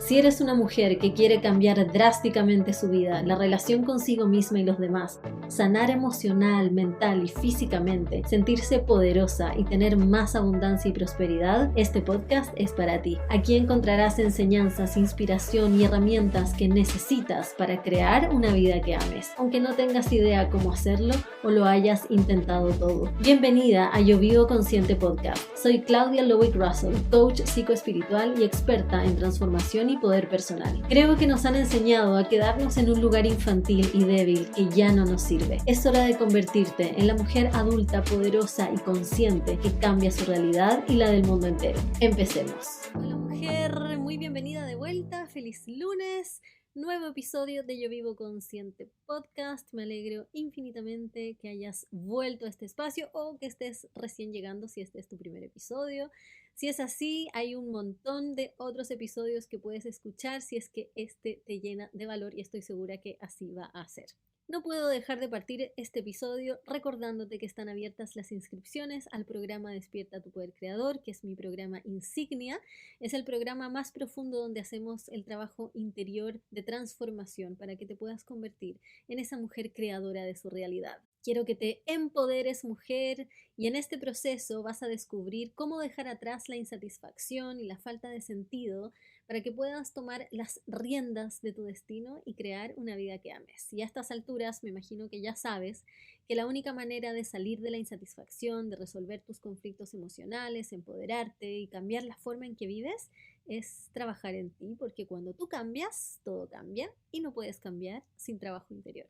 Si eres una mujer que quiere cambiar drásticamente su vida, la relación consigo misma y los demás, sanar emocional, mental y físicamente, sentirse poderosa y tener más abundancia y prosperidad, este podcast es para ti. Aquí encontrarás enseñanzas, inspiración y herramientas que necesitas para crear una vida que ames, aunque no tengas idea cómo hacerlo o lo hayas intentado todo. Bienvenida a Yo Vivo Consciente Podcast. Soy Claudia Lowick Russell, coach psicoespiritual y experta en transformación y poder personal. Creo que nos han enseñado a quedarnos en un lugar infantil y débil que ya no nos sirve. Es hora de convertirte en la mujer adulta, poderosa y consciente que cambia su realidad y la del mundo entero. Empecemos. Hola mujer, muy bienvenida de vuelta. Feliz lunes. Nuevo episodio de Yo Vivo Consciente Podcast. Me alegro infinitamente que hayas vuelto a este espacio o que estés recién llegando si este es tu primer episodio. Si es así, hay un montón de otros episodios que puedes escuchar si es que este te llena de valor y estoy segura que así va a ser. No puedo dejar de partir este episodio recordándote que están abiertas las inscripciones al programa Despierta tu Poder Creador, que es mi programa insignia. Es el programa más profundo donde hacemos el trabajo interior de transformación para que te puedas convertir en esa mujer creadora de su realidad. Quiero que te empoderes, mujer, y en este proceso vas a descubrir cómo dejar atrás la insatisfacción y la falta de sentido para que puedas tomar las riendas de tu destino y crear una vida que ames. Y a estas alturas me imagino que ya sabes que la única manera de salir de la insatisfacción, de resolver tus conflictos emocionales, empoderarte y cambiar la forma en que vives, es trabajar en ti, porque cuando tú cambias, todo cambia y no puedes cambiar sin trabajo interior.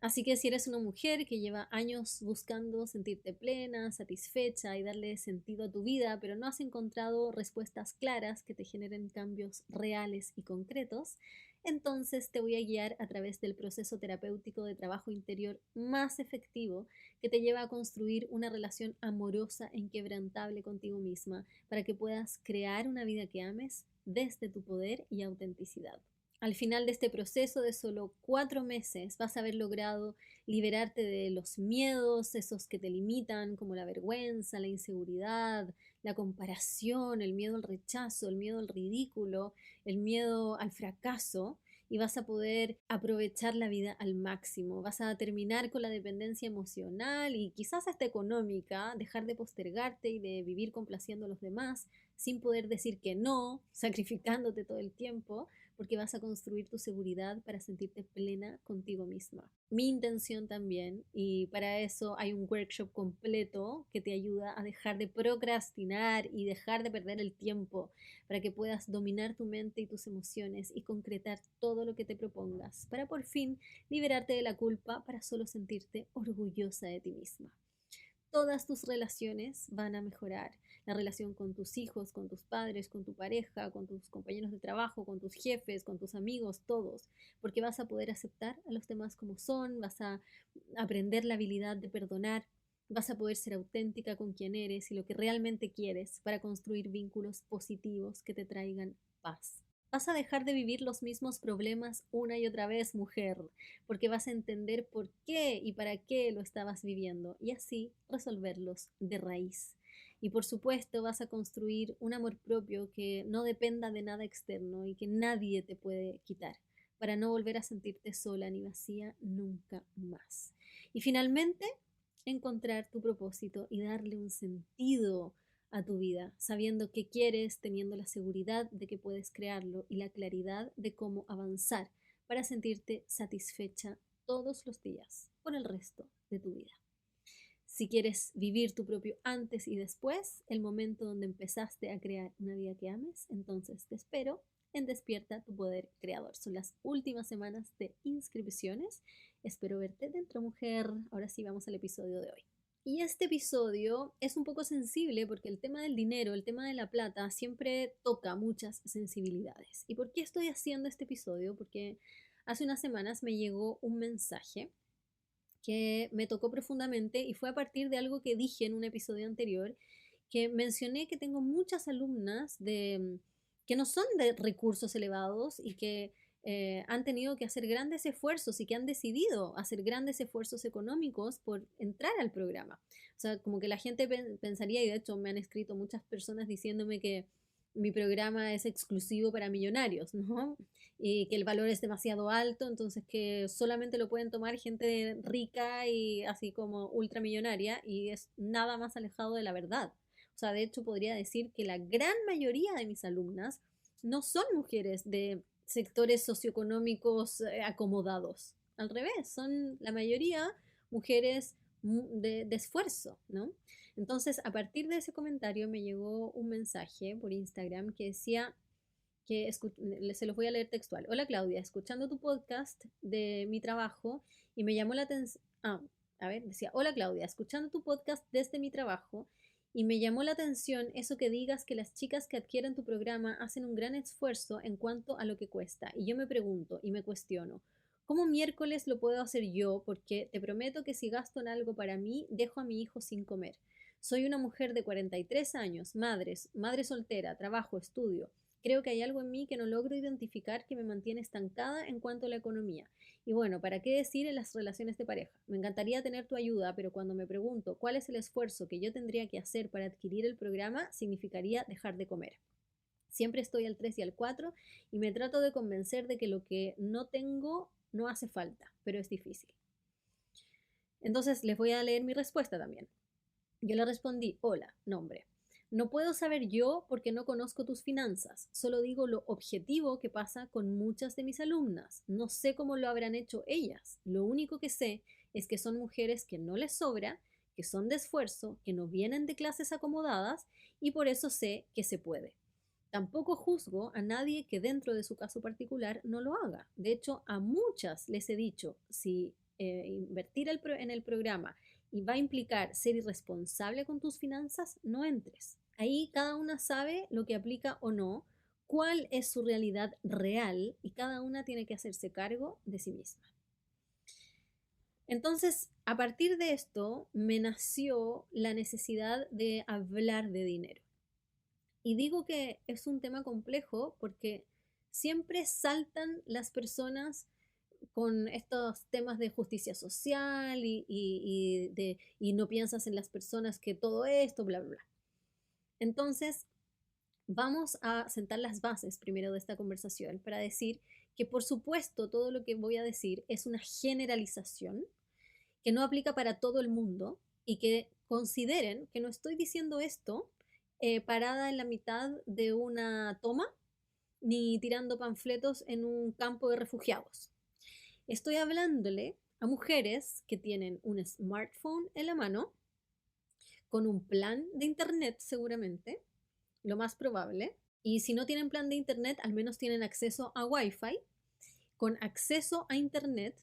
Así que si eres una mujer que lleva años buscando sentirte plena, satisfecha y darle sentido a tu vida, pero no has encontrado respuestas claras que te generen cambios reales y concretos, entonces te voy a guiar a través del proceso terapéutico de trabajo interior más efectivo que te lleva a construir una relación amorosa e inquebrantable contigo misma para que puedas crear una vida que ames desde tu poder y autenticidad. Al final de este proceso de solo 4 meses vas a haber logrado liberarte de los miedos, esos que te limitan, como la vergüenza, la inseguridad, la comparación, el miedo al rechazo, el miedo al ridículo, el miedo al fracaso, y vas a poder aprovechar la vida al máximo. Vas a terminar con la dependencia emocional y quizás hasta económica, dejar de postergarte y de vivir complaciendo a los demás sin poder decir que no, sacrificándote todo el tiempo, porque vas a construir tu seguridad para sentirte plena contigo misma. Mi intención también, y para eso hay un workshop completo que te ayuda a dejar de procrastinar y dejar de perder el tiempo para que puedas dominar tu mente y tus emociones y concretar todo lo que te propongas para por fin liberarte de la culpa para solo sentirte orgullosa de ti misma. Todas tus relaciones van a mejorar. La relación con tus hijos, con tus padres, con tu pareja, con tus compañeros de trabajo, con tus jefes, con tus amigos, todos. Porque vas a poder aceptar a los demás como son, vas a aprender la habilidad de perdonar, vas a poder ser auténtica con quien eres y lo que realmente quieres para construir vínculos positivos que te traigan paz. Vas a dejar de vivir los mismos problemas una y otra vez, mujer, porque vas a entender por qué y para qué lo estabas viviendo y así resolverlos de raíz. Y por supuesto vas a construir un amor propio que no dependa de nada externo y que nadie te puede quitar, para no volver a sentirte sola ni vacía nunca más. Y finalmente, encontrar tu propósito y darle un sentido a tu vida, sabiendo qué quieres, teniendo la seguridad de que puedes crearlo y la claridad de cómo avanzar para sentirte satisfecha todos los días por el resto de tu vida. Si quieres vivir tu propio antes y después, el momento donde empezaste a crear una vida que ames, entonces te espero en Despierta tu Poder Creador. Son las últimas semanas de inscripciones. Espero verte dentro, mujer. Ahora sí, vamos al episodio de hoy. Y este episodio es un poco sensible porque el tema del dinero, el tema de la plata, siempre toca muchas sensibilidades. ¿Y por qué estoy haciendo este episodio? Porque hace unas semanas me llegó un mensaje que me tocó profundamente y fue a partir de algo que dije en un episodio anterior, que mencioné que tengo muchas alumnas que no son de recursos elevados y que han tenido que hacer grandes esfuerzos y que han decidido hacer grandes esfuerzos económicos por entrar al programa. O sea, como que la gente pensaría, y de hecho me han escrito muchas personas diciéndome que mi programa es exclusivo para millonarios, ¿no? Y que el valor es demasiado alto, entonces que solamente lo pueden tomar gente rica y así como ultramillonaria, y es nada más alejado de la verdad. O sea, de hecho podría decir que la gran mayoría de mis alumnas no son mujeres de sectores socioeconómicos acomodados. Al revés, son la mayoría mujeres de esfuerzo, ¿no? Entonces, a partir de ese comentario me llegó un mensaje por Instagram que decía que se los voy a leer textual. Hola Claudia, escuchando tu podcast de mi trabajo y me llamó la atención. A ver, decía, hola Claudia, escuchando tu podcast desde mi trabajo y me llamó la atención eso que digas que las chicas que adquieren tu programa hacen un gran esfuerzo en cuanto a lo que cuesta. Y yo me pregunto y me cuestiono, ¿cómo miércoles lo puedo hacer yo? Porque te prometo que si gasto en algo para mí, dejo a mi hijo sin comer. Soy una mujer de 43 años, madre soltera, trabajo, estudio. Creo que hay algo en mí que no logro identificar que me mantiene estancada en cuanto a la economía. Y bueno, ¿para qué decir en las relaciones de pareja? Me encantaría tener tu ayuda, pero cuando me pregunto cuál es el esfuerzo que yo tendría que hacer para adquirir el programa, significaría dejar de comer. Siempre estoy al 3 y al 4 y me trato de convencer de que lo que no tengo no hace falta, pero es difícil. Entonces les voy a leer mi respuesta también. Yo le respondí, hola, nombre. No puedo saber yo porque no conozco tus finanzas, solo digo lo objetivo que pasa con muchas de mis alumnas. No sé cómo lo habrán hecho ellas. Lo único que sé es que son mujeres que no les sobra, que son de esfuerzo, que no vienen de clases acomodadas y por eso sé que se puede. Tampoco juzgo a nadie que dentro de su caso particular no lo haga. De hecho, a muchas les he dicho, si invertir en el programa y va a implicar ser irresponsable con tus finanzas, no entres. Ahí cada una sabe lo que aplica o no, cuál es su realidad real y cada una tiene que hacerse cargo de sí misma. Entonces, a partir de esto, me nació la necesidad de hablar de dinero. Y digo que es un tema complejo porque siempre saltan las personas con estos temas de justicia social y no piensas en las personas que todo esto, bla, bla, bla. Entonces, vamos a sentar las bases primero de esta conversación para decir que por supuesto todo lo que voy a decir es una generalización que no aplica para todo el mundo y que consideren que no estoy diciendo esto parada en la mitad de una toma ni tirando panfletos en un campo de refugiados. Estoy hablándole a mujeres que tienen un smartphone en la mano, con un plan de internet seguramente, lo más probable, y si no tienen plan de internet, al menos tienen acceso a Wi-Fi, con acceso a internet.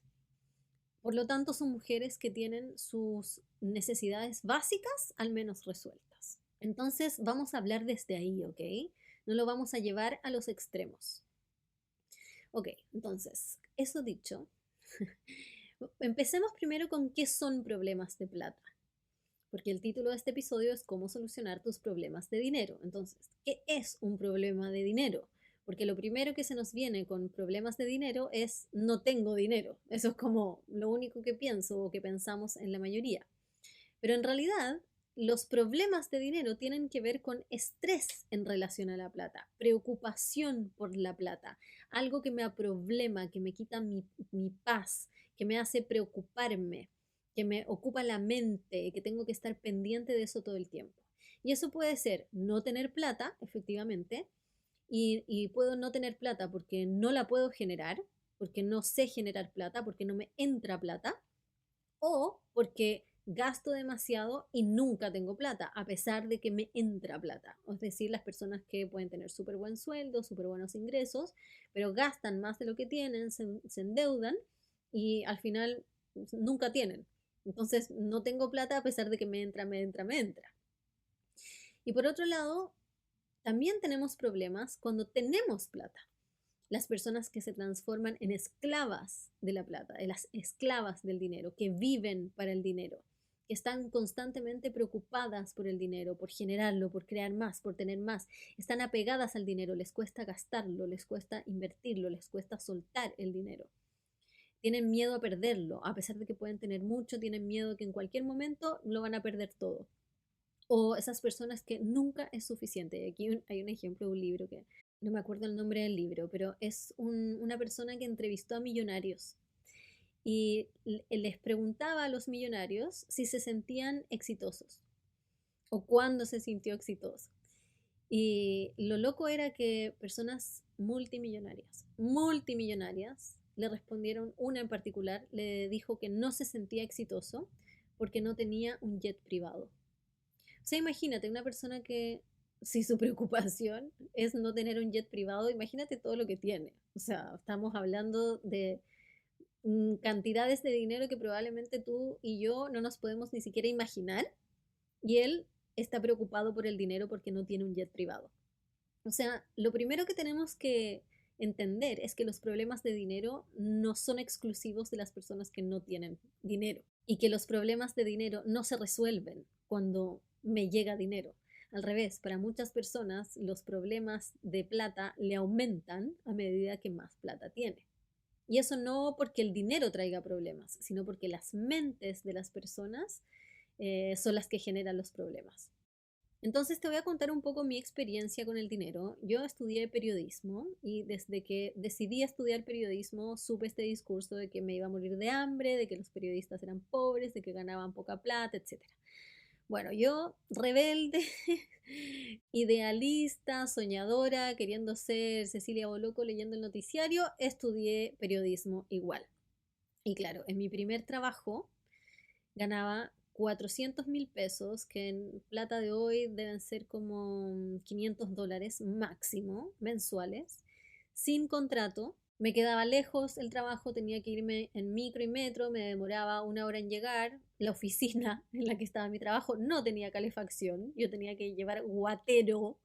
Por lo tanto, son mujeres que tienen sus necesidades básicas al menos resueltas. Entonces, vamos a hablar desde ahí, ¿ok? No lo vamos a llevar a los extremos. Ok, entonces, eso dicho, empecemos primero con qué son problemas de plata, porque el título de este episodio es cómo solucionar tus problemas de dinero. Entonces, ¿qué es un problema de dinero? Porque lo primero que se nos viene con problemas de dinero es no tengo dinero. Eso es como lo único que pienso o que pensamos en la mayoría. Pero en realidad, los problemas de dinero tienen que ver con estrés en relación a la plata, preocupación por la plata, algo que me aproblema, que me quita mi paz, que me hace preocuparme, que me ocupa la mente, que tengo que estar pendiente de eso todo el tiempo. Y eso puede ser no tener plata, efectivamente, y puedo no tener plata porque no la puedo generar, porque no sé generar plata, porque no me entra plata, o porque gasto demasiado y nunca tengo plata, a pesar de que me entra plata. Es decir, las personas que pueden tener súper buen sueldo, súper buenos ingresos, pero gastan más de lo que tienen, se endeudan y al final nunca tienen. Entonces, no tengo plata a pesar de que me entra, me entra, me entra. Y por otro lado, también tenemos problemas cuando tenemos plata. Las personas que se transforman en esclavas de la plata, de las esclavas del dinero, que viven para el dinero, que están constantemente preocupadas por el dinero, por generarlo, por crear más, por tener más, están apegadas al dinero, les cuesta gastarlo, les cuesta invertirlo, les cuesta soltar el dinero. Tienen miedo a perderlo, a pesar de que pueden tener mucho, tienen miedo que en cualquier momento lo van a perder todo. O esas personas que nunca es suficiente. Y aquí hay un ejemplo de un libro que no me acuerdo el nombre del libro, pero es una persona que entrevistó a millonarios y les preguntaba a los millonarios si se sentían exitosos o cuándo se sintió exitoso. Y lo loco era que personas multimillonarias, le respondieron, una en particular, le dijo que no se sentía exitoso porque no tenía un jet privado. O sea, imagínate, una persona que, si su preocupación es no tener un jet privado, imagínate todo lo que tiene. O sea, estamos hablando de cantidades de dinero que probablemente tú y yo no nos podemos ni siquiera imaginar. Y él está preocupado por el dinero porque no tiene un jet privado. O sea, lo primero que tenemos que entender es que los problemas de dinero no son exclusivos de las personas que no tienen dinero y que los problemas de dinero no se resuelven cuando me llega dinero. Al revés, para muchas personas los problemas de plata le aumentan a medida que más plata tiene. Y eso no porque el dinero traiga problemas, sino porque las mentes de las personas son las que generan los problemas. Entonces te voy a contar un poco mi experiencia con el dinero. Yo estudié periodismo y desde que decidí estudiar periodismo supe este discurso de que me iba a morir de hambre, de que los periodistas eran pobres, de que ganaban poca plata, etc. Bueno, yo rebelde, idealista, soñadora, queriendo ser Cecilia Boloco leyendo el noticiario, estudié periodismo igual. Y claro, en mi primer trabajo ganaba 400.000 pesos, que en plata de hoy deben ser como $500 máximo mensuales, sin contrato. Me quedaba lejos el trabajo, tenía que irme en micro y metro, me demoraba 1 hora en llegar. La oficina en la que estaba mi trabajo no tenía calefacción, yo tenía que llevar guatero,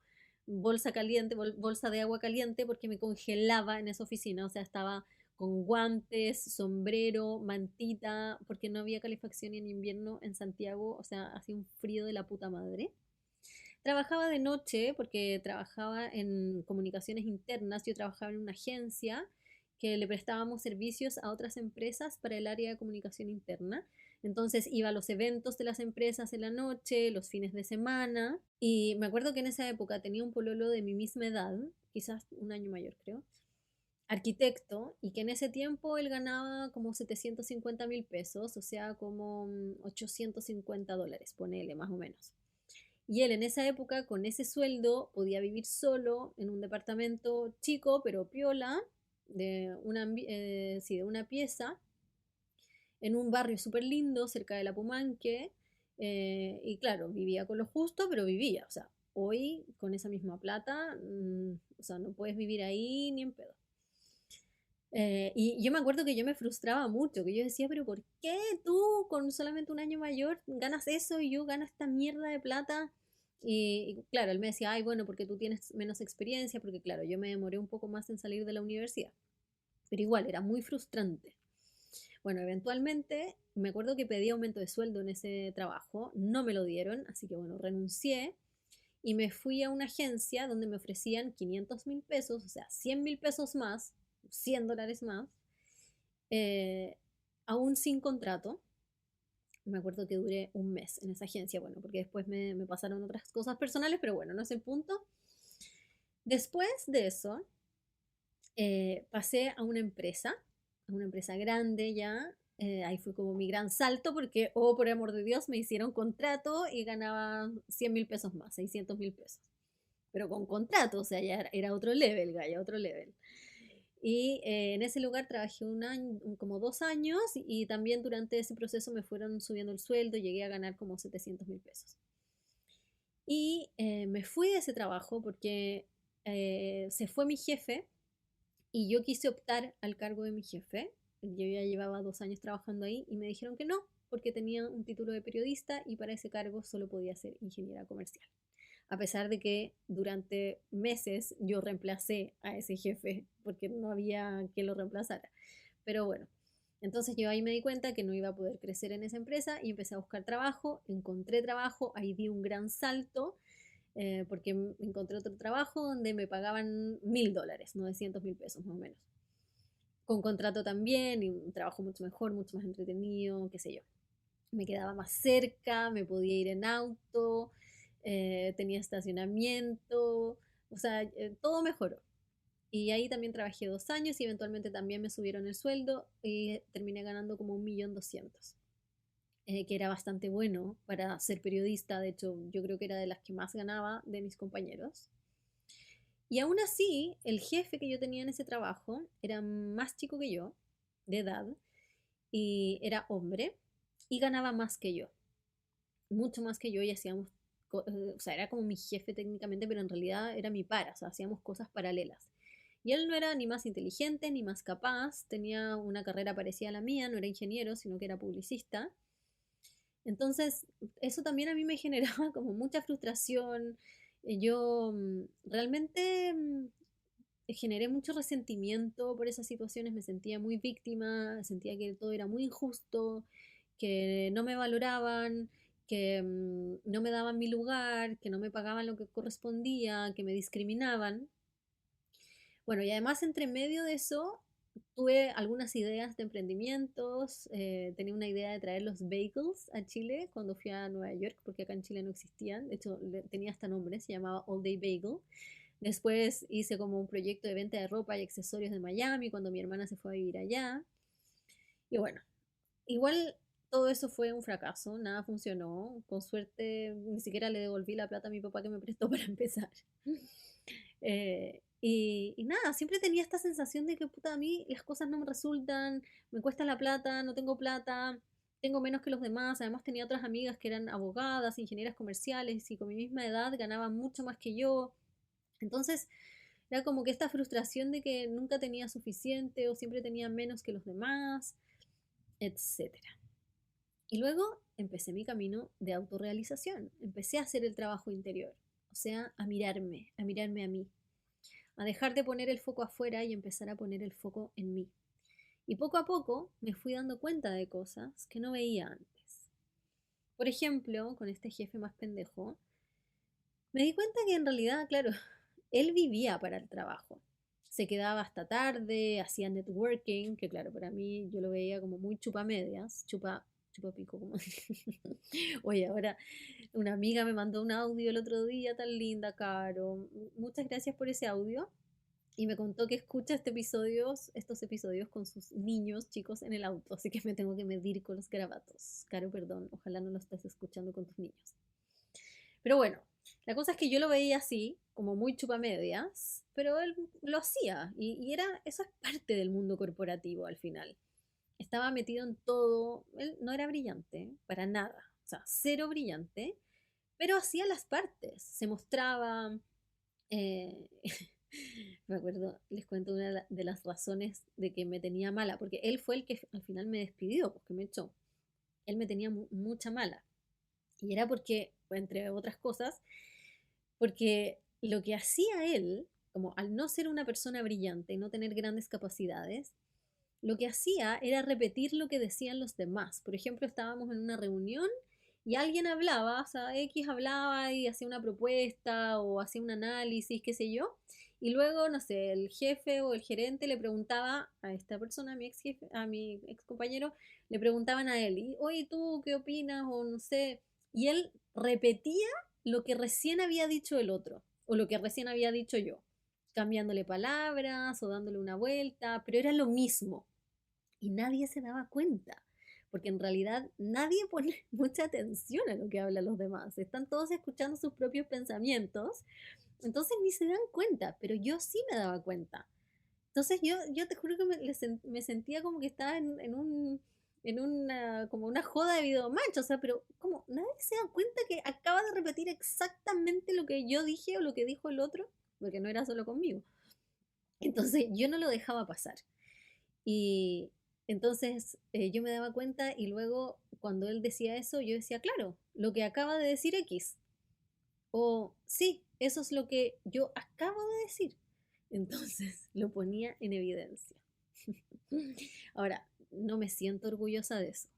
bolsa caliente, bolsa de agua caliente, porque me congelaba en esa oficina, o sea, estaba con guantes, sombrero, mantita, porque no había calefacción en invierno en Santiago, o sea, hacía un frío de la puta madre. Trabajaba de noche porque trabajaba en comunicaciones internas, yo trabajaba en una agencia que le prestábamos servicios a otras empresas para el área de comunicación interna. Entonces iba a los eventos de las empresas en la noche, los fines de semana, y me acuerdo que en esa época tenía un pololo de mi misma edad, quizás un año mayor creo, arquitecto, y que en ese tiempo él ganaba como 750.000 pesos, o sea, como $850, ponele más o menos. Y él en esa época, con ese sueldo, podía vivir solo en un departamento chico, pero piola, sí, de una pieza, en un barrio súper lindo, cerca de la Pumanque. Y claro, vivía con lo justo, pero vivía. O sea, hoy con esa misma plata, o sea, no puedes vivir ahí ni en pedo. Y yo me acuerdo que yo me frustraba mucho, que yo decía, pero ¿por qué tú con solamente un año mayor ganas eso y yo gano esta mierda de plata? Y claro, él me decía, ay, bueno, porque tú tienes menos experiencia, porque claro, yo me demoré un poco más en salir de la universidad, pero igual era muy frustrante. Bueno, eventualmente me acuerdo que pedí aumento de sueldo en ese trabajo, no me lo dieron, así que bueno, renuncié y me fui a una agencia donde me ofrecían 500.000 pesos, o sea, 100.000 pesos más, $100 más, eh, aún sin contrato. Me acuerdo que duré un mes en esa agencia, bueno, porque después me pasaron otras cosas personales, pero bueno, no es el punto. Después de eso, pasé a una empresa grande ya. Ahí fue como mi gran salto porque, oh, por amor de Dios, me hicieron contrato y ganaba 100.000 pesos más, 600.000 pesos. Pero con contrato, o sea, ya era otro level, Gaya, otro level. Y en ese lugar trabajé un año, como 2 años, y también durante ese proceso me fueron subiendo el sueldo, llegué a ganar como 700.000 pesos. Y me fui de ese trabajo porque se fue mi jefe y yo quise optar al cargo de mi jefe. Yo ya llevaba 2 años trabajando ahí y me dijeron que no, porque tenía un título de periodista y para ese cargo solo podía ser ingeniera comercial. A pesar de que durante meses yo reemplacé a ese jefe porque no había quien lo reemplazara. Pero bueno, entonces yo ahí me di cuenta que no iba a poder crecer en esa empresa y empecé a buscar trabajo, encontré trabajo, ahí di un gran salto porque encontré otro trabajo donde me pagaban $1.000, 900.000 pesos más o menos. Con contrato también y un trabajo mucho mejor, mucho más entretenido, qué sé yo. Me quedaba más cerca, me podía ir en auto, tenía estacionamiento, o sea, todo mejoró. Y ahí también trabajé 2 años y eventualmente también me subieron el sueldo y terminé ganando como 1.200.000, que era bastante bueno para ser periodista. De hecho, yo creo que era de las que más ganaba de mis compañeros. Y aún así, el jefe que yo tenía en ese trabajo era más chico que yo, de edad, y era hombre, y ganaba más que yo, mucho más que yo, y hacíamos, o sea, era como mi jefe técnicamente, pero en realidad era mi par, o sea, hacíamos cosas paralelas. Y él no era ni más inteligente ni más capaz, tenía una carrera parecida a la mía, no era ingeniero, sino que era publicista. Entonces, eso también a mí me generaba como mucha frustración. Yo realmente generé mucho resentimiento por esas situaciones, me sentía muy víctima, sentía que todo era muy injusto, que no me valoraban, que no me daban mi lugar, que no me pagaban lo que correspondía, que me discriminaban. Bueno, y además entre medio de eso tuve algunas ideas de emprendimientos, tenía una idea de traer los bagels a Chile cuando fui a Nueva York, porque acá en Chile no existían, de hecho tenía hasta nombre, se llamaba All Day Bagel. Después hice como un proyecto de venta de ropa y accesorios de Miami cuando mi hermana se fue a vivir allá. Y bueno, igual todo eso fue un fracaso, nada funcionó. Con suerte ni siquiera le devolví la plata a mi papá que me prestó para empezar. Y nada, siempre tenía esta sensación de que puta, a mí las cosas no me resultan, me cuesta la plata, no tengo plata, tengo menos que los demás. Además tenía otras amigas que eran abogadas, ingenieras comerciales y con mi misma edad ganaban mucho más que yo. Entonces, era como que esta frustración de que nunca tenía suficiente o siempre tenía menos que los demás, etcétera. Y luego empecé mi camino de autorrealización. Empecé a hacer el trabajo interior, o sea, a mirarme a mí, a dejar de poner el foco afuera y empezar a poner el foco en mí. Y poco a poco me fui dando cuenta de cosas que no veía antes. Por ejemplo, con este jefe más pendejo, me di cuenta que en realidad, claro, él vivía para el trabajo. Se quedaba hasta tarde, hacía networking, que claro, para mí yo lo veía como muy chupa medias, chupa pico, como oye, ahora una amiga me mandó un audio el otro día, tan linda, Caro. Muchas gracias por ese audio. Y me contó que escucha estos episodios con sus niños chicos en el auto, así que me tengo que medir con los garabatos. Caro, perdón, ojalá no lo estés escuchando con tus niños. Pero bueno, la cosa es que yo lo veía así, como muy chupamedias, pero él lo hacía y eso es parte del mundo corporativo al final. Estaba metido en todo, él no era brillante, para nada, o sea, cero brillante, pero hacía las partes, se mostraba, eh, me acuerdo, les cuento una de las razones de que me tenía mala, porque él fue el que al final me despidió, porque me echó. Él me tenía mucha mala. Y era porque, entre otras cosas, porque lo que hacía él, como al no ser una persona brillante y no tener grandes capacidades, lo que hacía era repetir lo que decían los demás. Por ejemplo, estábamos en una reunión y alguien hablaba, o sea, X hablaba y hacía una propuesta o hacía un análisis, qué sé yo, y luego, no sé, el jefe o el gerente le preguntaba a esta persona, a mi ex jefe, a mi ex compañero, le preguntaban a él, y, oye, ¿tú qué opinas? O no sé, y él repetía lo que recién había dicho el otro, o lo que recién había dicho yo, cambiándole palabras o dándole una vuelta, pero era lo mismo y nadie se daba cuenta, porque en realidad nadie pone mucha atención a lo que hablan los demás, están todos escuchando sus propios pensamientos, entonces ni se dan cuenta, pero yo sí me daba cuenta. Entonces yo te juro que me sentía como que estaba en una, como una joda de videomatch, o sea, pero como nadie se da cuenta que acaba de repetir exactamente lo que yo dije o lo que dijo el otro, porque no era solo conmigo. Entonces yo no lo dejaba pasar. Y entonces yo me daba cuenta y luego cuando él decía eso, yo decía, claro, lo que acaba de decir X. O sí, eso es lo que yo acabo de decir. Entonces lo ponía en evidencia. Ahora, no me siento orgullosa de eso.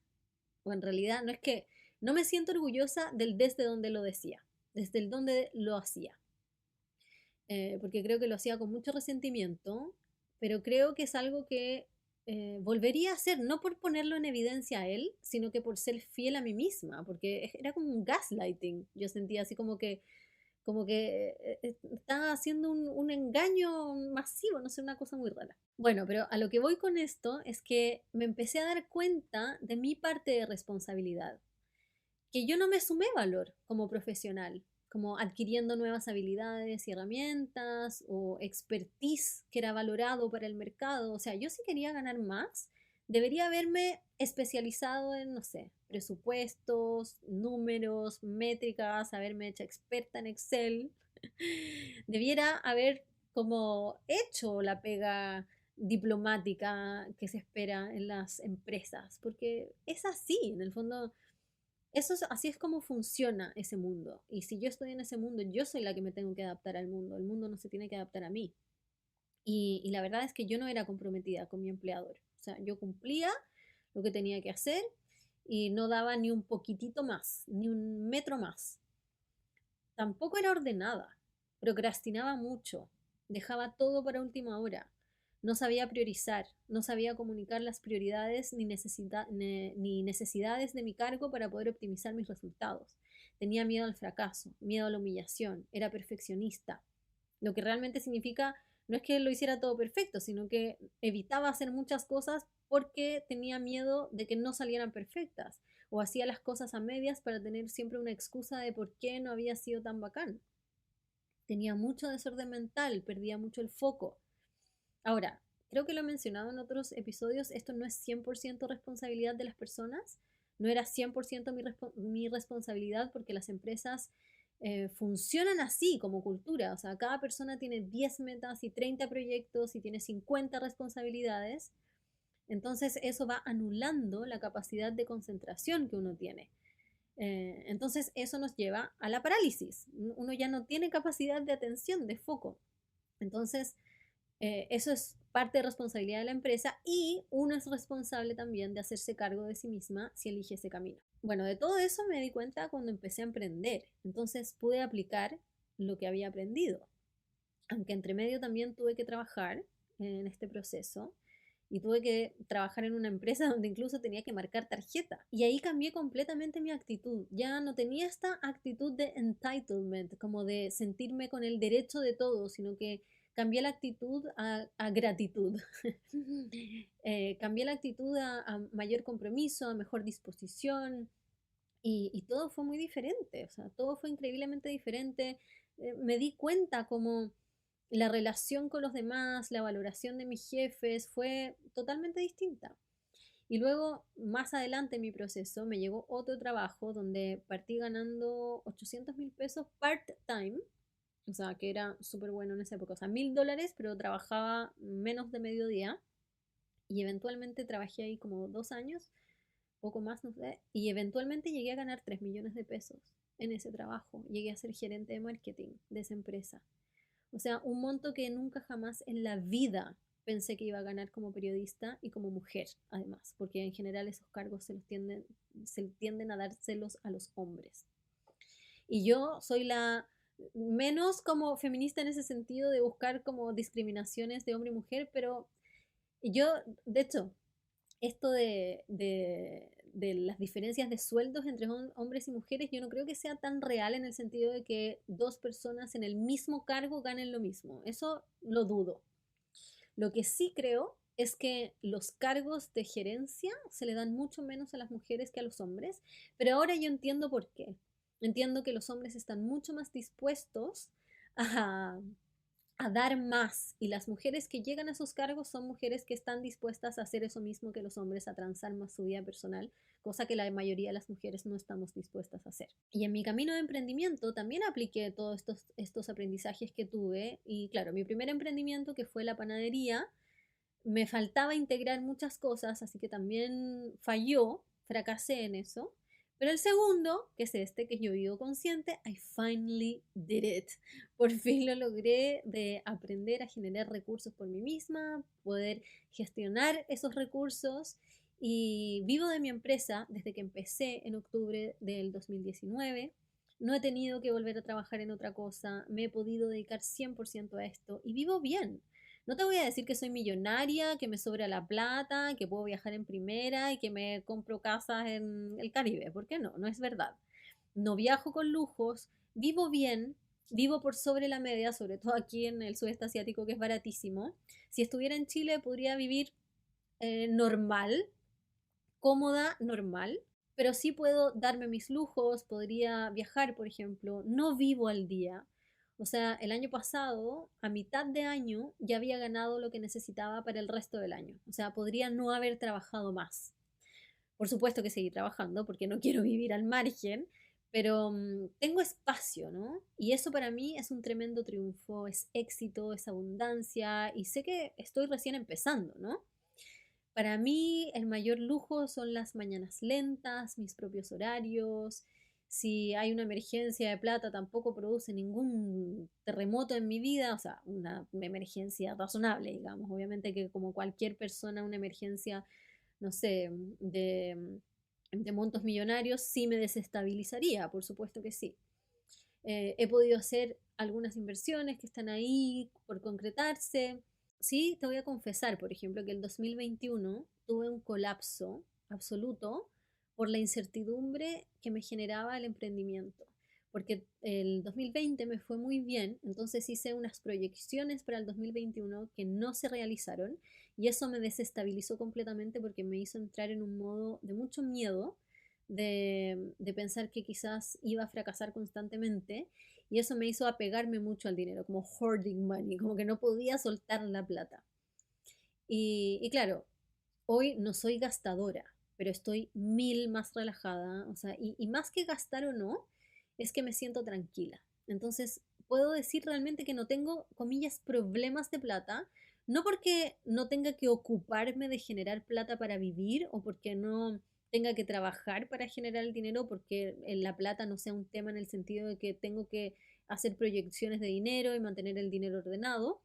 O en realidad no es que no me siento orgullosa del desde donde lo decía, desde el donde lo hacía. Porque creo que lo hacía con mucho resentimiento, pero creo que es algo que volvería a hacer, no por ponerlo en evidencia a él, sino que por ser fiel a mí misma, porque era como un gaslighting. Yo sentía así como que estaba haciendo un engaño masivo, no sé, una cosa muy rara. Bueno, pero a lo que voy con esto es que me empecé a dar cuenta de mi parte de responsabilidad, que yo no me sumé valor como profesional, como adquiriendo nuevas habilidades y herramientas o expertise que era valorado para el mercado. O sea, yo si quería ganar más, debería haberme especializado en, no sé, presupuestos, números, métricas, haberme hecho experta en Excel. Debiera haber como hecho la pega diplomática que se espera en las empresas, porque es así, en el fondo así es como funciona ese mundo. Y si yo estoy en ese mundo, yo soy la que me tengo que adaptar al mundo. El mundo no se tiene que adaptar a mí. Y la verdad es que yo no era comprometida con mi empleador. O sea, yo cumplía lo que tenía que hacer y no daba ni un poquitito más, ni un metro más. Tampoco era ordenada. Procrastinaba mucho. Dejaba todo para última hora. No sabía priorizar, no sabía comunicar las prioridades ni necesidades de mi cargo para poder optimizar mis resultados. Tenía miedo al fracaso, miedo a la humillación, era perfeccionista. Lo que realmente significa no es que lo hiciera todo perfecto, sino que evitaba hacer muchas cosas porque tenía miedo de que no salieran perfectas o hacía las cosas a medias para tener siempre una excusa de por qué no había sido tan bacán. Tenía mucho desorden mental, perdía mucho el foco. Ahora, creo que lo he mencionado en otros episodios, esto no es 100% responsabilidad de las personas, no era 100% mi responsabilidad porque las empresas funcionan así como cultura, o sea, cada persona tiene 10 metas y 30 proyectos y tiene 50 responsabilidades, entonces eso va anulando la capacidad de concentración que uno tiene. Entonces eso nos lleva a la parálisis, uno ya no tiene capacidad de atención, de foco. Entonces, eso es parte de responsabilidad de la empresa y uno es responsable también de hacerse cargo de sí misma si elige ese camino. Bueno, de todo eso me di cuenta cuando empecé a emprender. Entonces pude aplicar lo que había aprendido. Aunque entre medio también tuve que trabajar en este proceso y tuve que trabajar en una empresa donde incluso tenía que marcar tarjeta. Y ahí cambié completamente mi actitud. Ya no tenía esta actitud de entitlement, como de sentirme con el derecho de todo, sino que cambié la actitud a gratitud. Cambié la actitud a mayor compromiso, a mejor disposición. Y todo fue muy diferente, o sea, todo fue increíblemente diferente. Me di cuenta como la relación con los demás, la valoración de mis jefes fue totalmente distinta. Y luego, más adelante en mi proceso, me llegó otro trabajo donde partí ganando 800.000 pesos part-time, o sea, que era súper bueno en esa época, o sea, $1.000, pero trabajaba menos de mediodía y eventualmente trabajé ahí como 2 años, poco más, no sé, y eventualmente llegué a ganar 3 millones de pesos en ese trabajo. Llegué a ser gerente de marketing de esa empresa. O sea, un monto que nunca jamás en la vida pensé que iba a ganar como periodista y como mujer, además, porque en general esos cargos se tienden a dárselos a los hombres. Y yo soy la menos como feminista en ese sentido de buscar como discriminaciones de hombre y mujer, pero yo, de hecho, esto de las diferencias de sueldos entre hombres y mujeres, yo no creo que sea tan real en el sentido de que dos personas en el mismo cargo ganen lo mismo. Eso lo dudo. Lo que sí creo es que los cargos de gerencia se le dan mucho menos a las mujeres que a los hombres, pero ahora yo entiendo por qué. Entiendo que los hombres están mucho más dispuestos a, a dar más y las mujeres que llegan a esos cargos son mujeres que están dispuestas a hacer eso mismo que los hombres, a transar más su vida personal, cosa que la mayoría de las mujeres no estamos dispuestas a hacer. Y en mi camino de emprendimiento también apliqué todos estos aprendizajes que tuve y claro, mi primer emprendimiento que fue la panadería, me faltaba integrar muchas cosas, así que también falló, fracasé en eso. Pero el segundo, que es este, que yo vivo consciente, I finally did it. Por fin lo logré de aprender a generar recursos por mí misma, poder gestionar esos recursos y vivo de mi empresa desde que empecé en octubre del 2019. No he tenido que volver a trabajar en otra cosa, me he podido dedicar 100% a esto y vivo bien. No te voy a decir que soy millonaria, que me sobra la plata, que puedo viajar en primera y que me compro casas en el Caribe, porque no, no es verdad. No viajo con lujos, vivo bien, vivo por sobre la media, sobre todo aquí en el sudeste asiático que es baratísimo. Si estuviera en Chile podría vivir normal, cómoda, normal, pero sí puedo darme mis lujos, podría viajar, por ejemplo, no vivo al día. O sea, el año pasado, a mitad de año, ya había ganado lo que necesitaba para el resto del año. O sea, podría no haber trabajado más. Por supuesto que seguí trabajando porque no quiero vivir al margen, pero tengo espacio, ¿no? Y eso para mí es un tremendo triunfo, es éxito, es abundancia y sé que estoy recién empezando, ¿no? Para mí el mayor lujo son las mañanas lentas, mis propios horarios. Si hay una emergencia de plata, tampoco produce ningún terremoto en mi vida, o sea, una emergencia razonable, digamos. Obviamente que como cualquier persona, una emergencia, no sé, de montos millonarios sí me desestabilizaría, por supuesto que sí. He podido hacer algunas inversiones que están ahí por concretarse. Sí, te voy a confesar, por ejemplo, que el 2021 tuve un colapso absoluto por la incertidumbre que me generaba el emprendimiento. Porque el 2020 me fue muy bien, entonces hice unas proyecciones para el 2021 que no se realizaron y eso me desestabilizó completamente porque me hizo entrar en un modo de mucho miedo, de pensar que quizás iba a fracasar constantemente y eso me hizo apegarme mucho al dinero, como hoarding money, como que no podía soltar la plata. Y claro, hoy no soy gastadora, pero estoy mil más relajada, o sea, y más que gastar o no, es que me siento tranquila. Entonces, puedo decir realmente que no tengo, comillas, problemas de plata, no porque no tenga que ocuparme de generar plata para vivir o porque no tenga que trabajar para generar el dinero, porque la plata no sea un tema en el sentido de que tengo que hacer proyecciones de dinero y mantener el dinero ordenado,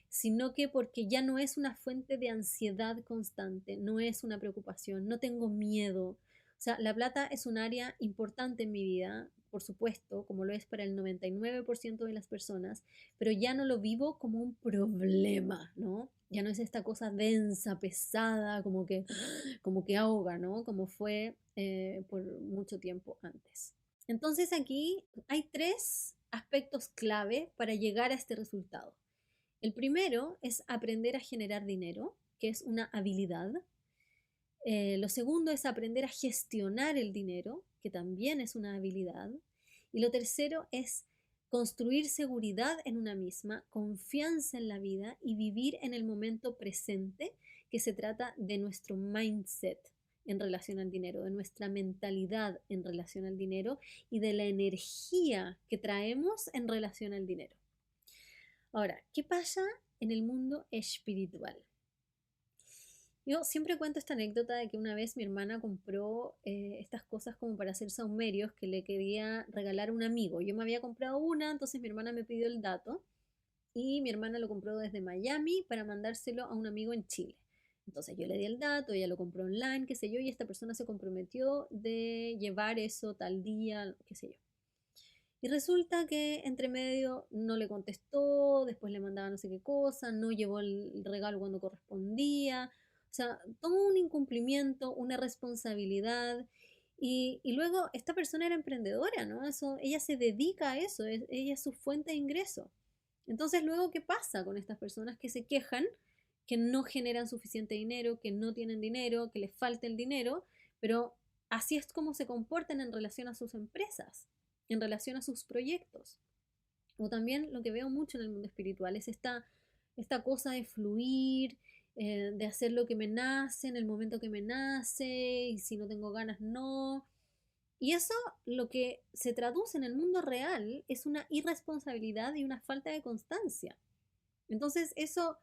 sino que porque ya no es una fuente de ansiedad constante, no es una preocupación, no tengo miedo. O sea, la plata es un área importante en mi vida, por supuesto, como lo es para el 99% de las personas, pero ya no lo vivo como un problema, ¿no? Ya no es esta cosa densa, pesada, como que ahoga, ¿no? Como fue por mucho tiempo antes. Entonces aquí hay tres aspectos clave para llegar a este resultado. El primero es aprender a generar dinero, que es una habilidad. Lo segundo es aprender a gestionar el dinero, que también es una habilidad. Y lo tercero es construir seguridad en una misma, confianza en la vida y vivir en el momento presente, que se trata de nuestro mindset en relación al dinero, de nuestra mentalidad en relación al dinero y de la energía que traemos en relación al dinero. Ahora, ¿qué pasa en el mundo espiritual? Yo siempre cuento esta anécdota de que una vez mi hermana compró estas cosas como para hacer saumerios que le quería regalar a un amigo. Yo me había comprado una, entonces mi hermana me pidió el dato y mi hermana lo compró desde Miami para mandárselo a un amigo en Chile. Entonces yo le di el dato, ella lo compró online, qué sé yo, y esta persona se comprometió de llevar eso tal día, qué sé yo. Y resulta que entre medio no le contestó, después le mandaba no sé qué cosa, no llevó el regalo cuando correspondía. O sea, todo un incumplimiento, una responsabilidad. Y luego esta persona era emprendedora, ¿no? Eso, ella se dedica a eso, ella es su fuente de ingreso. Entonces, luego, ¿qué pasa con estas personas que se quejan, que no generan suficiente dinero, que no tienen dinero, que les falta el dinero? Pero así es como se comportan en relación a sus empresas, en relación a sus proyectos. O también lo que veo mucho en el mundo espiritual es esta cosa de fluir, de hacer lo que me nace en el momento que me nace, y si no tengo ganas, no. Y eso lo que se traduce en el mundo real es una irresponsabilidad y una falta de constancia. Entonces eso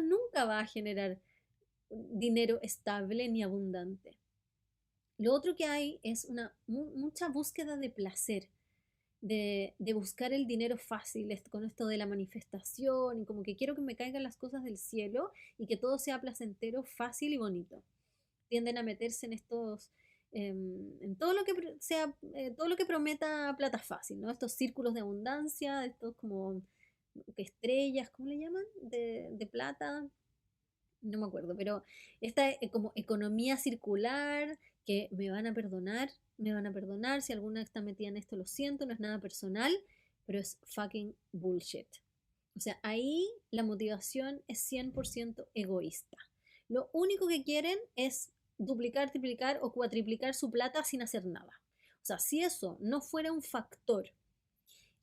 nunca va a generar dinero estable ni abundante. Lo otro que hay es mucha búsqueda de placer, de buscar el dinero fácil, con esto de la manifestación, y como que quiero que me caigan las cosas del cielo y que todo sea placentero, fácil y bonito. Tienden a meterse en en todo lo que sea, todo lo que prometa plata fácil, ¿no? Estos círculos de abundancia, estos como estrellas, ¿cómo le llaman? De plata, no me acuerdo, pero esta como economía circular, que me van a perdonar, si alguna está metida en esto, lo siento, no es nada personal, pero es fucking bullshit. O sea, ahí la motivación es 100% egoísta. Lo único que quieren es duplicar, triplicar o cuatriplicar su plata sin hacer nada. O sea, si eso no fuera un factor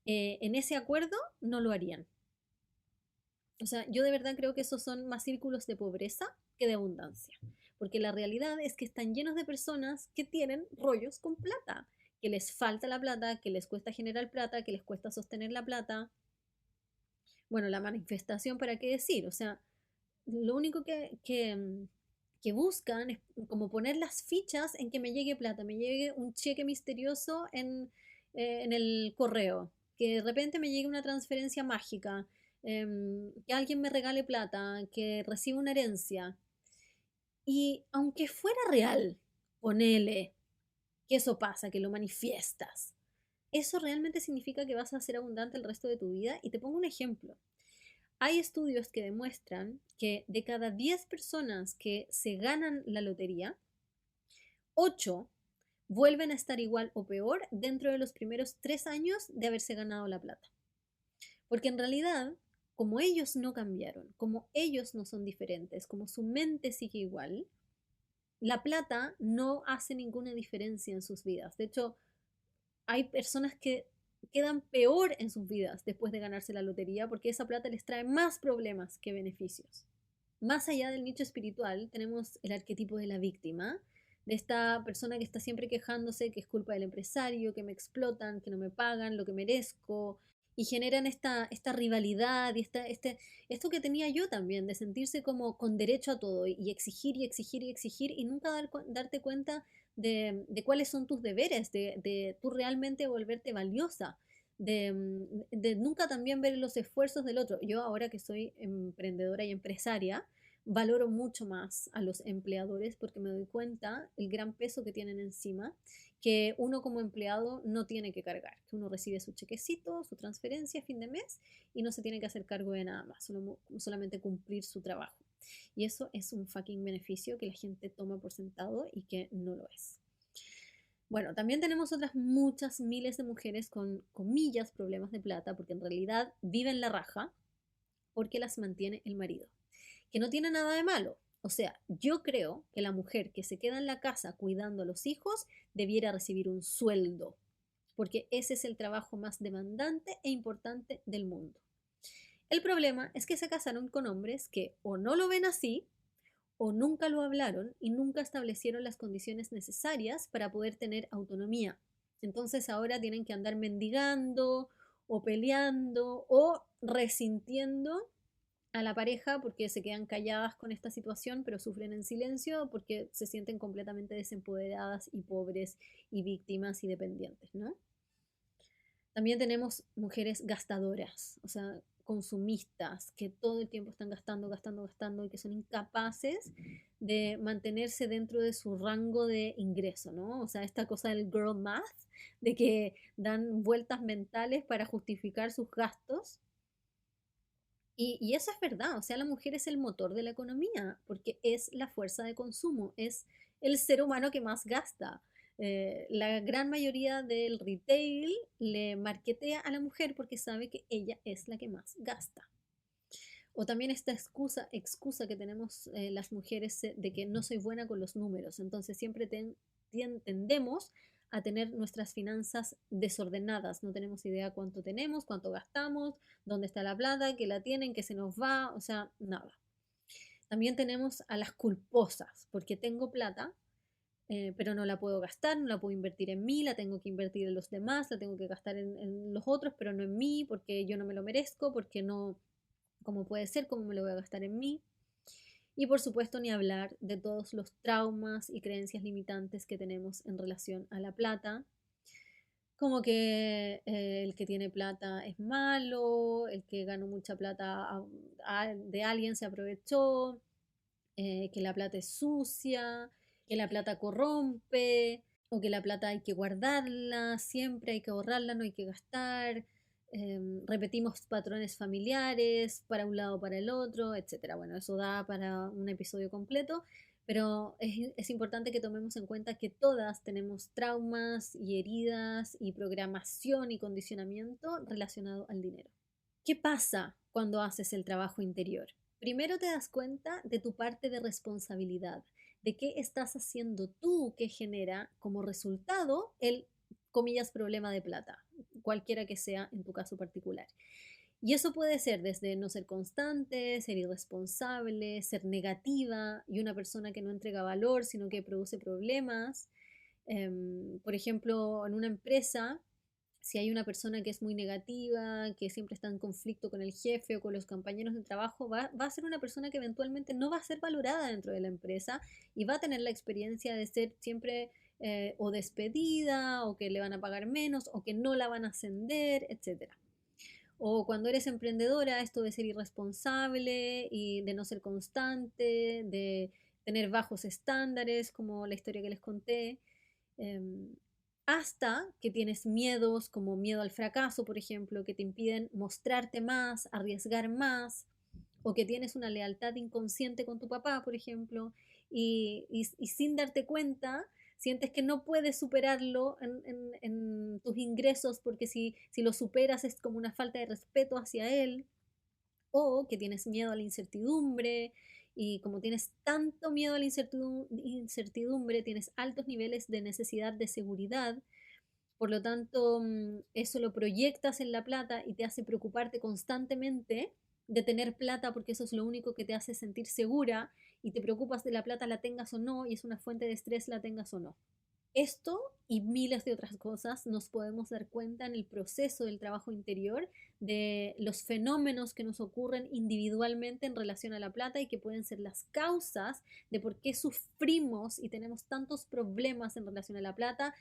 en ese acuerdo, no lo harían. O sea, yo de verdad creo que esos son más círculos de pobreza que de abundancia. Porque la realidad es que están llenos de personas que tienen rollos con plata, que les falta la plata, que les cuesta generar plata, que les cuesta sostener la plata. Bueno, la manifestación, ¿para qué decir? O sea, lo único que buscan es como poner las fichas en que me llegue plata, me llegue un cheque misterioso en el correo, que de repente me llegue una transferencia mágica, que alguien me regale plata, que reciba una herencia. Y aunque fuera real, ponele que eso pasa, que lo manifiestas, eso realmente significa que vas a ser abundante el resto de tu vida. Y te pongo un ejemplo. Hay estudios que demuestran que de cada 10 personas que se ganan la lotería, 8 vuelven a estar igual o peor dentro de los primeros 3 años de haberse ganado la plata. Porque en realidad, como ellos no cambiaron, como ellos no son diferentes, como su mente sigue igual, la plata no hace ninguna diferencia en sus vidas. De hecho, hay personas que quedan peor en sus vidas después de ganarse la lotería porque esa plata les trae más problemas que beneficios. Más allá del nicho espiritual, tenemos el arquetipo de la víctima, de esta persona que está siempre quejándose que es culpa del empresario, que me explotan, que no me pagan lo que merezco, y generan esta rivalidad y esto que tenía yo también, de sentirse como con derecho a todo y exigir y exigir y exigir y nunca darte cuenta de cuáles son tus deberes, de tú realmente volverte valiosa, de nunca también ver los esfuerzos del otro. Yo ahora que soy emprendedora y empresaria, valoro mucho más a los empleadores porque me doy cuenta el gran peso que tienen encima, que uno como empleado no tiene que cargar, que uno recibe su chequecito, su transferencia a fin de mes y no se tiene que hacer cargo de nada más, solamente cumplir su trabajo. Y eso es un fucking beneficio que la gente toma por sentado y que no lo es. Bueno, también tenemos otras muchas miles de mujeres con comillas problemas de plata porque en realidad viven la raja porque las mantiene el marido, que no tiene nada de malo. O sea, yo creo que la mujer que se queda en la casa cuidando a los hijos debiera recibir un sueldo, porque ese es el trabajo más demandante e importante del mundo. El problema es que se casaron con hombres que o no lo ven así, o nunca lo hablaron y nunca establecieron las condiciones necesarias para poder tener autonomía. Entonces ahora tienen que andar mendigando o peleando o resintiendo a la pareja porque se quedan calladas con esta situación, pero sufren en silencio porque se sienten completamente desempoderadas y pobres y víctimas y dependientes, ¿no? También tenemos mujeres gastadoras, o sea, consumistas, que todo el tiempo están gastando, gastando, gastando y que son incapaces de mantenerse dentro de su rango de ingreso, ¿no? O sea, esta cosa del girl math, de que dan vueltas mentales para justificar sus gastos. Y eso es verdad, o sea, la mujer es el motor de la economía, porque es la fuerza de consumo, es el ser humano que más gasta. La gran mayoría del retail le marketea a la mujer porque sabe que ella es la que más gasta. O también esta excusa que tenemos las mujeres de que no soy buena con los números. Entonces siempre tendemos a tener nuestras finanzas desordenadas. No tenemos idea cuánto tenemos, cuánto gastamos, dónde está la plata, que la tienen, que se nos va, o sea, nada. También tenemos a las culposas, porque tengo plata, pero no la puedo gastar, no la puedo invertir en mí, la tengo que invertir en los demás, la tengo que gastar en los otros, pero no en mí, porque yo no me lo merezco, porque no, ¿cómo puede ser? ¿Cómo me lo voy a gastar en mí? Y por supuesto ni hablar de todos los traumas y creencias limitantes que tenemos en relación a la plata, como que el que tiene plata es malo, el que ganó mucha plata de alguien se aprovechó, que la plata es sucia, que la plata corrompe, o que la plata hay que guardarla, siempre hay que ahorrarla, no hay que gastar. repetimos patrones familiares para un lado, para el otro, etcétera. Bueno, eso da para un episodio completo, pero es importante que tomemos en cuenta que todas tenemos traumas y heridas y programación y condicionamiento relacionado al dinero. ¿Qué pasa cuando haces el trabajo interior? Primero te das cuenta de tu parte de responsabilidad, de qué estás haciendo tú que genera como resultado el, comillas, problema de plata, cualquiera que sea en tu caso particular. Y eso puede ser desde no ser constante, ser irresponsable, ser negativa y una persona que no entrega valor, sino que produce problemas. Por ejemplo, en una empresa, si hay una persona que es muy negativa, que siempre está en conflicto con el jefe o con los compañeros de trabajo, va a ser una persona que eventualmente no va a ser valorada dentro de la empresa y va a tener la experiencia de ser siempre o despedida, o que le van a pagar menos, o que no la van a ascender, etcétera. O cuando eres emprendedora, esto de ser irresponsable y de no ser constante, de tener bajos estándares, como la historia que les conté, hasta que tienes miedos como miedo al fracaso, por ejemplo, que te impiden mostrarte más, arriesgar más, o que tienes una lealtad inconsciente con tu papá, por ejemplo, y sin darte cuenta, sientes que no puedes superarlo en tus ingresos porque si lo superas es como una falta de respeto hacia él, o que tienes miedo a la incertidumbre y como tienes tanto miedo a la incertidumbre, tienes altos niveles de necesidad de seguridad. Por lo tanto, eso lo proyectas en la plata y te hace preocuparte constantemente de tener plata porque eso es lo único que te hace sentir segura, y te preocupas de la plata la tengas o no, y es una fuente de estrés la tengas o no. Esto y miles de otras cosas nos podemos dar cuenta en el proceso del trabajo interior de los fenómenos que nos ocurren individualmente en relación a la plata y que pueden ser las causas de por qué sufrimos y tenemos tantos problemas en relación a la plata,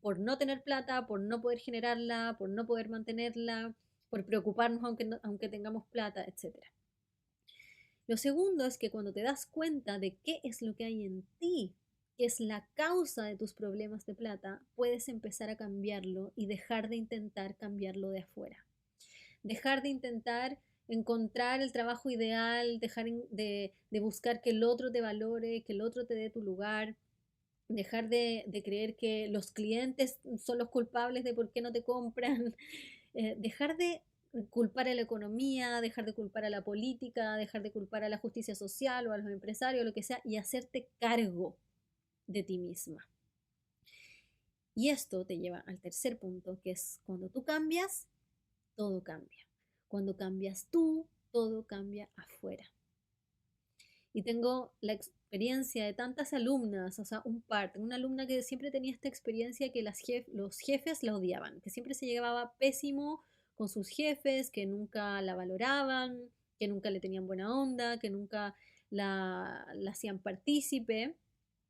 por no tener plata, por no poder generarla, por no poder mantenerla, por preocuparnos aunque tengamos plata, etc. Lo segundo es que cuando te das cuenta de qué es lo que hay en ti, que es la causa de tus problemas de plata, puedes empezar a cambiarlo y dejar de intentar cambiarlo de afuera. Dejar de intentar encontrar el trabajo ideal, dejar de buscar que el otro te valore, que el otro te dé tu lugar, dejar de creer que los clientes son los culpables de por qué no te compran, dejar de culpar a la economía, dejar de culpar a la política, dejar de culpar a la justicia social o a los empresarios, lo que sea, y hacerte cargo de ti misma. Y esto te lleva al tercer punto, que es cuando tú cambias, todo cambia. Cuando cambias tú, todo cambia afuera. Y tengo la experiencia de tantas alumnas, o sea, tengo una alumna que siempre tenía esta experiencia que los jefes la odiaban, que siempre se llevaba pésimo con sus jefes, que nunca la valoraban, que nunca le tenían buena onda, que nunca la hacían partícipe,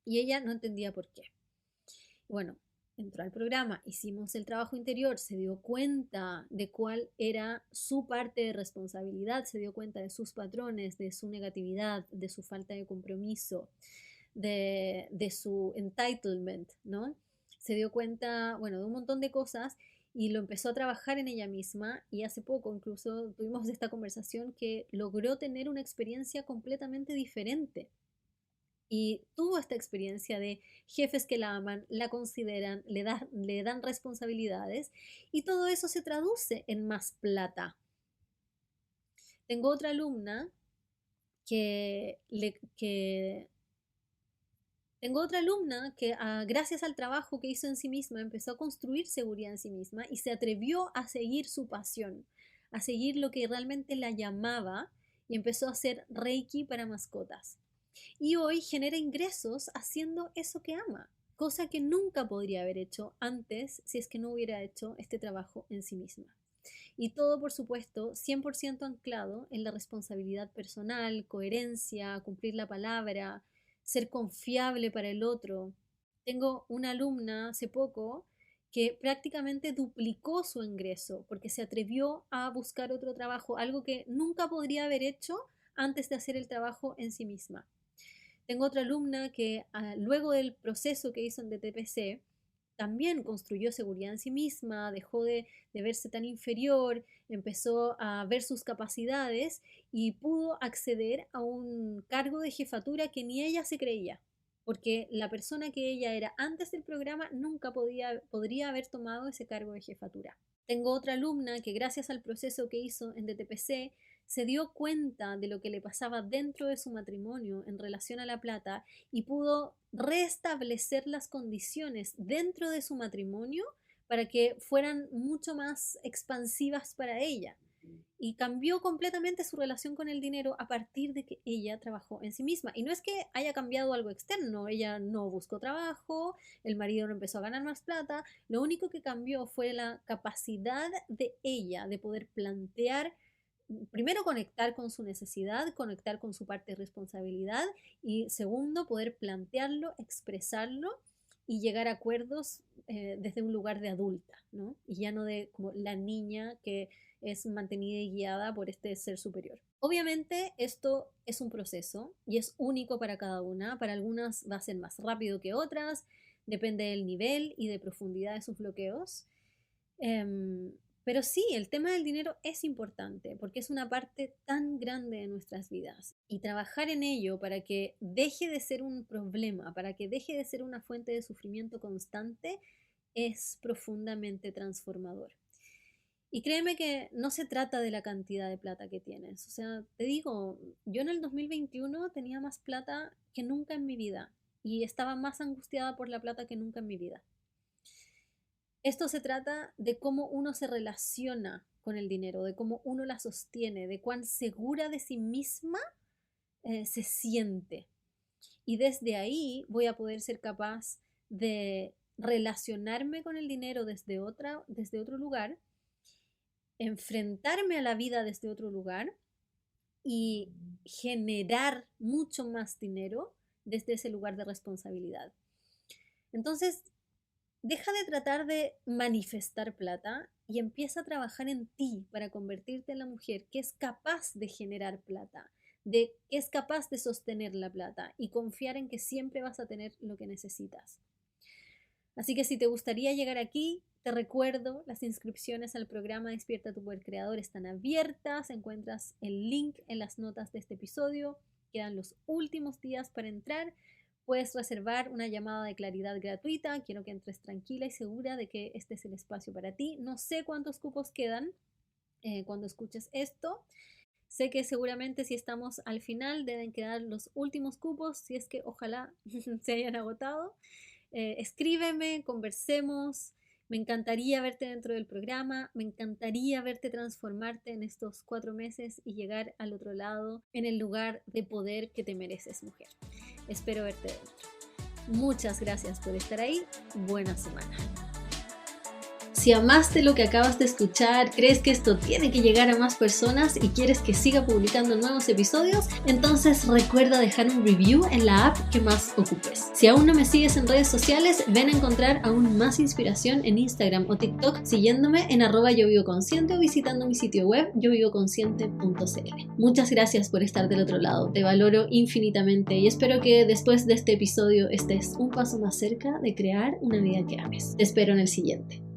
y ella no entendía por qué. Bueno, entró al programa, hicimos el trabajo interior, se dio cuenta de cuál era su parte de responsabilidad, se dio cuenta de sus patrones, de su negatividad, de su falta de compromiso, de su entitlement, ¿no? Se dio cuenta, bueno, de un montón de cosas y lo empezó a trabajar en ella misma, y hace poco incluso tuvimos esta conversación que logró tener una experiencia completamente diferente. Y tuvo esta experiencia de jefes que la aman, la consideran, le dan responsabilidades, y todo eso se traduce en más plata. Tengo otra alumna gracias al trabajo que hizo en sí misma empezó a construir seguridad en sí misma y se atrevió a seguir su pasión, a seguir lo que realmente la llamaba, y empezó a hacer Reiki para mascotas. Y hoy genera ingresos haciendo eso que ama, cosa que nunca podría haber hecho antes si es que no hubiera hecho este trabajo en sí misma. Y todo, por supuesto, 100% anclado en la responsabilidad personal, coherencia, cumplir la palabra, ser confiable para el otro. Tengo una alumna hace poco que prácticamente duplicó su ingreso porque se atrevió a buscar otro trabajo, algo que nunca podría haber hecho antes de hacer el trabajo en sí misma. Tengo otra alumna que luego del proceso que hizo en DTPC también construyó seguridad en sí misma, dejó de verse tan inferior, empezó a ver sus capacidades y pudo acceder a un cargo de jefatura que ni ella se creía, porque la persona que ella era antes del programa nunca podría haber tomado ese cargo de jefatura. Tengo otra alumna que gracias al proceso que hizo en DTPC se dio cuenta de lo que le pasaba dentro de su matrimonio en relación a la plata y pudo restablecer las condiciones dentro de su matrimonio para que fueran mucho más expansivas para ella. Y cambió completamente su relación con el dinero a partir de que ella trabajó en sí misma. Y no es que haya cambiado algo externo, ella no buscó trabajo, el marido no empezó a ganar más plata, lo único que cambió fue la capacidad de ella de poder plantear, primero conectar con su necesidad, conectar con su parte de responsabilidad y segundo poder plantearlo, expresarlo y llegar a acuerdos desde un lugar de adulta, ¿no? Y ya no de como la niña que es mantenida y guiada por este ser superior. Obviamente esto es un proceso y es único para cada una. Para algunas va a ser más rápido que otras, depende del nivel y de profundidad de sus bloqueos. Pero sí, el tema del dinero es importante porque es una parte tan grande de nuestras vidas y trabajar en ello para que deje de ser un problema, para que deje de ser una fuente de sufrimiento constante, es profundamente transformador. Y créeme que no se trata de la cantidad de plata que tienes. O sea, te digo, yo en el 2021 tenía más plata que nunca en mi vida y estaba más angustiada por la plata que nunca en mi vida. Esto se trata de cómo uno se relaciona con el dinero, de cómo uno la sostiene, de cuán segura de sí misma se siente. Y desde ahí voy a poder ser capaz de relacionarme con el dinero desde otro lugar, enfrentarme a la vida desde otro lugar y generar mucho más dinero desde ese lugar de responsabilidad. Entonces, deja de tratar de manifestar plata y empieza a trabajar en ti para convertirte en la mujer que es capaz de generar plata, que es capaz de sostener la plata y confiar en que siempre vas a tener lo que necesitas. Así que si te gustaría llegar aquí, te recuerdo, las inscripciones al programa Despierta tu Poder Creador están abiertas. Encuentras el link en las notas de este episodio. Quedan los últimos días para entrar. Puedes reservar una llamada de claridad gratuita. Quiero que entres tranquila y segura de que este es el espacio para ti. No sé cuántos cupos quedan cuando escuches esto. Sé que seguramente si estamos al final deben quedar los últimos cupos, si es que ojalá se hayan agotado. Escríbeme, conversemos. Me encantaría verte dentro del programa, me encantaría verte transformarte en estos 4 meses y llegar al otro lado en el lugar de poder que te mereces, mujer. Espero verte dentro. Muchas gracias por estar ahí. Buena semana. Si amaste lo que acabas de escuchar, crees que esto tiene que llegar a más personas y quieres que siga publicando nuevos episodios, entonces recuerda dejar un review en la app que más ocupes. Si aún no me sigues en redes sociales, ven a encontrar aún más inspiración en Instagram o TikTok siguiéndome en @YoVivoConsciente o visitando mi sitio web yovivoconsciente.cl. Muchas gracias por estar del otro lado, te valoro infinitamente y espero que después de este episodio estés un paso más cerca de crear una vida que ames. Te espero en el siguiente.